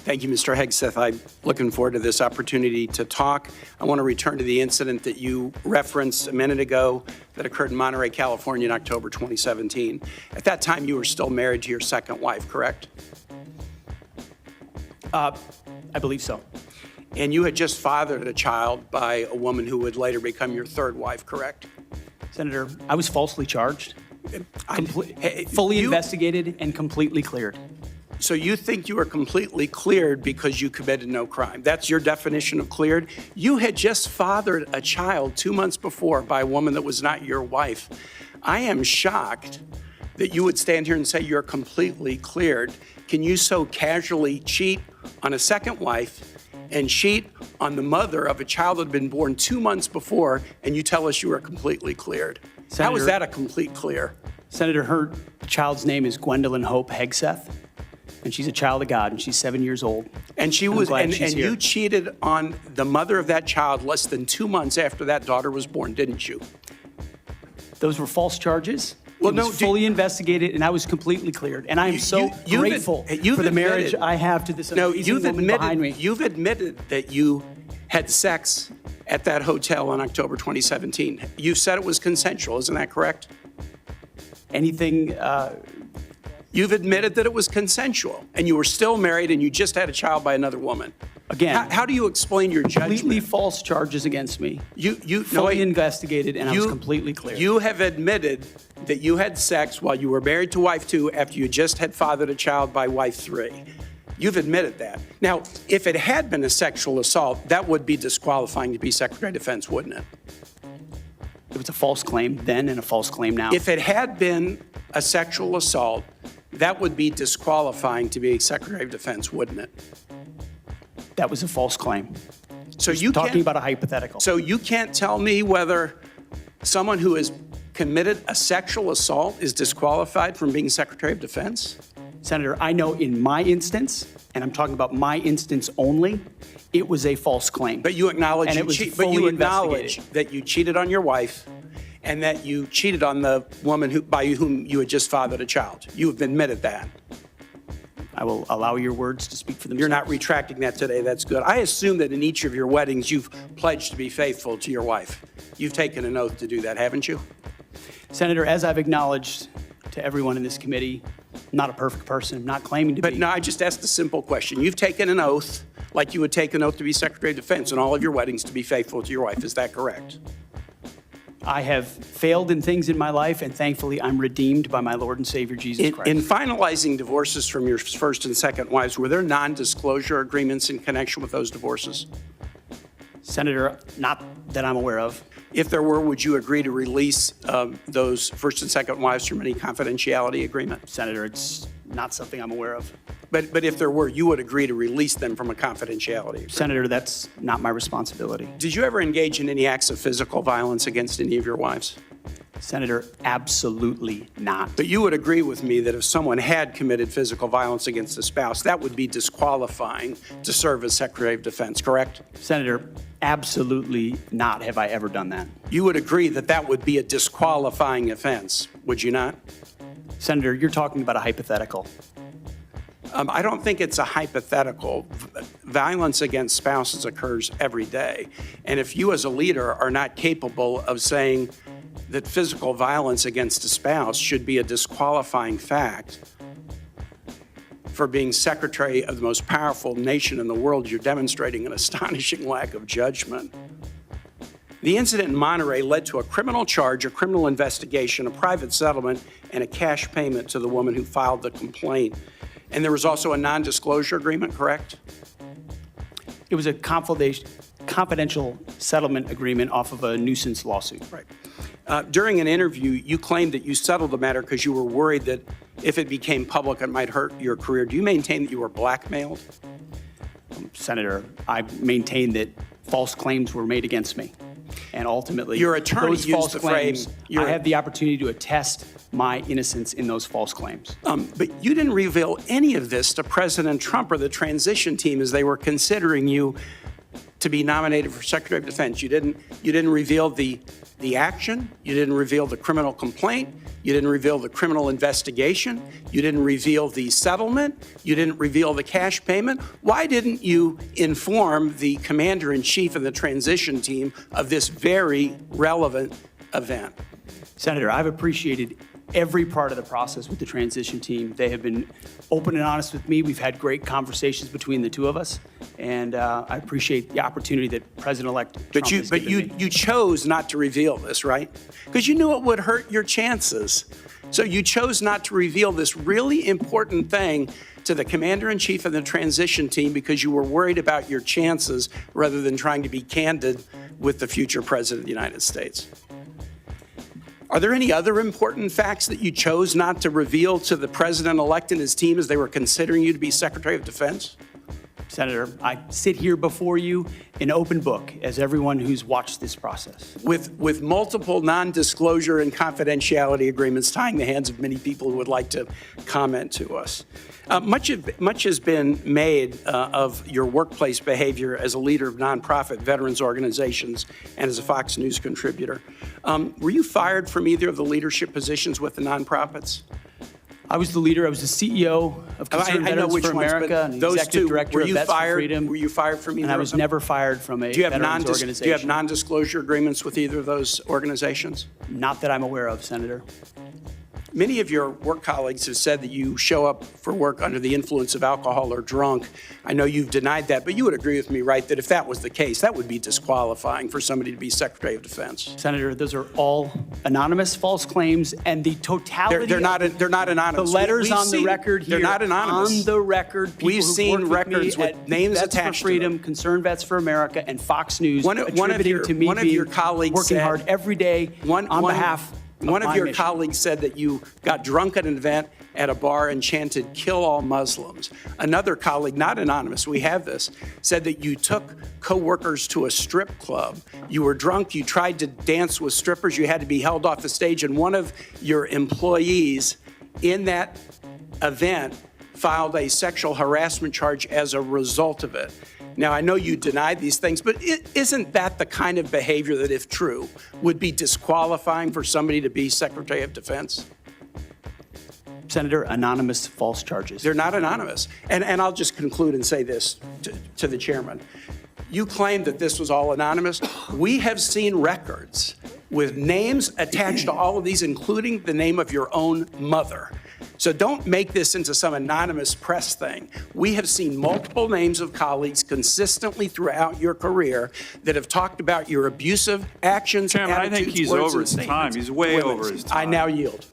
Thank you, Mr. Hegseth. I'm looking forward to this opportunity to talk. I want to return to the incident that you referenced a minute ago that occurred in Monterey, California in October 2017. At that time, you were still married to your second wife, correct? I believe so. And you had just fathered a child by a woman who would later become your third wife, correct? Senator, I was falsely charged, fully investigated, and completely cleared. So you think you were completely cleared because you committed no crime. That's your definition of cleared? You had just fathered a child 2 months before by a woman that was not your wife. I am shocked that you would stand here and say you're completely cleared. Can you so casually cheat on a second wife and cheat on the mother of a child that had been born 2 months before, and you tell us you are completely cleared? Senator, how is that a complete clear? Senator, her child's name is Gwendolyn Hope Hegseth, and she's a child of God, and she's 7 years old. And she was, and you cheated on the mother of that child less than 2 months after that daughter was born, didn't you? Those were false charges. Well, it was fully investigated, and I was completely cleared. And I am so grateful for the marriage I have to this amazing woman behind me. You've admitted that you had sex at that hotel in October 2017. You said it was consensual, isn't that correct? Anything... You've admitted that it was consensual, and you were still married, and you just had a child by another woman. Again, how do you explain your judgment? Completely false charges against me. You fully investigated, and I was completely clear. You have admitted that you had sex while you were married to wife 2 after you just had fathered a child by wife 3. You've admitted that. Now, if it had been a sexual assault, that would be disqualifying to be Secretary of Defense, wouldn't it? It was a false claim then and a false claim now. If it had been a sexual assault, that would be disqualifying to be Secretary of Defense, wouldn't it? That was a false claim. So you talking about a hypothetical. So you can't tell me whether someone who has committed a sexual assault is disqualified from being Secretary of Defense? Senator, I know in my instance, and I'm talking about my instance only, it was a false claim. But you acknowledge that you cheated on your wife and that you cheated on the woman by whom you had just fathered a child. You have admitted that. I will allow your words to speak for themselves. You're not retracting that today. That's good. I assume that in each of your weddings, you've pledged to be faithful to your wife. You've taken an oath to do that, haven't you? Senator, as I've acknowledged to everyone in this committee, I'm not a perfect person. I'm not claiming to be. But no, I just asked a simple question. You've taken an oath, like you would take an oath to be Secretary of Defense in all of your weddings to be faithful to your wife. Is that correct? I have failed in things in my life, and thankfully I'm redeemed by my Lord and Savior, Jesus Christ. In finalizing divorces from your first and second wives, were there non-disclosure agreements in connection with those divorces? Senator, not that I'm aware of. If there were, would you agree to release those first and second wives from any confidentiality agreement? Senator, it's not something I'm aware of. But if there were, you would agree to release them from a confidentiality agreement? Senator, that's not my responsibility. Did you ever engage in any acts of physical violence against any of your wives? Senator, absolutely not. But you would agree with me that if someone had committed physical violence against a spouse, that would be disqualifying to serve as Secretary of Defense, correct? Senator, absolutely not have I ever done that. You would agree that that would be a disqualifying offense, would you not? Senator, you're talking about a hypothetical. I don't think it's a hypothetical. Violence against spouses occurs every day. And if you as a leader are not capable of saying that physical violence against a spouse should be a disqualifying fact for being Secretary of the most powerful nation in the world, you're demonstrating an astonishing lack of judgment. The incident in Monterey led to a criminal charge, a criminal investigation, a private settlement, and a cash payment to the woman who filed the complaint. And there was also a non-disclosure agreement, correct? It was a confidential settlement agreement off of a nuisance lawsuit. Right. During an interview, you claimed that you settled the matter because you were worried that if it became public, it might hurt your career. Do you maintain that you were blackmailed? Senator, I maintain that false claims were made against me. And ultimately, your attorney used the phrase. I have the opportunity to attest my innocence in those false claims. But you didn't reveal any of this to President Trump or the transition team as they were considering you to be nominated for Secretary of Defense. You didn't reveal the action. You didn't reveal the criminal complaint. You didn't reveal the criminal investigation. You didn't reveal the settlement. You didn't reveal the cash payment. Why didn't you inform the commander-in-chief and the transition team of this very relevant event? Senator, I've appreciated every part of the process with the transition team. They have been open and honest with me. We've had great conversations between the two of us, and I appreciate the opportunity that President-elect Trump has given me. You chose not to reveal this, right? Because you knew it would hurt your chances. So you chose not to reveal this really important thing to the commander-in-chief and the transition team because you were worried about your chances rather than trying to be candid with the future president of the United States. Are there any other important facts that you chose not to reveal to the president-elect and his team as they were considering you to be Secretary of Defense? Senator, I sit here before you an open book, as everyone who's watched this process. With multiple non-disclosure and confidentiality agreements tying the hands of many people who would like to comment to us. Much has been made of your workplace behavior as a leader of nonprofit veterans organizations and as a Fox News contributor. Were you fired from either of the leadership positions with the nonprofits? I was the leader. I was the CEO of Concerned Veterans for America and the executive director of Vets for Freedom. Were you fired from either of them? And I was never fired from a veterans organization. Do you have non-disclosure agreements with either of those organizations? Not that I'm aware of, Senator. Many of your work colleagues have said that you show up for work under the influence of alcohol or drunk. I know you've denied that, but you would agree with me, right, that if that was the case, that would be disqualifying for somebody to be Secretary of Defense. Senator, those are all anonymous false claims, and the totality they're not anonymous. The letters on the record here. They're not anonymous. On the record, we've seen records with names attached to them. Vets for Freedom, Concerned Vets for America, and Fox News attributing to me working hard every day on behalf. One of your colleagues said that you got drunk at an event at a bar and chanted, "Kill all Muslims." Another colleague, not anonymous, we have this, said that you took coworkers to a strip club. You were drunk, you tried to dance with strippers, you had to be held off the stage, and one of your employees in that event filed a sexual harassment charge as a result of it. Now, I know you denied these things, but isn't that the kind of behavior that, if true, would be disqualifying for somebody to be Secretary of Defense? Senator, anonymous false charges. They're not anonymous. And I'll just conclude and say this to the chairman. You claim that this was all anonymous. We have seen records with names attached to all of these, including the name of your own mother. So don't make this into some anonymous press thing. We have seen multiple names of colleagues consistently throughout your career that have talked about your abusive actions, Chairman, attitudes, I think he's words, over and his time. statements. He's way over his time. I now yield.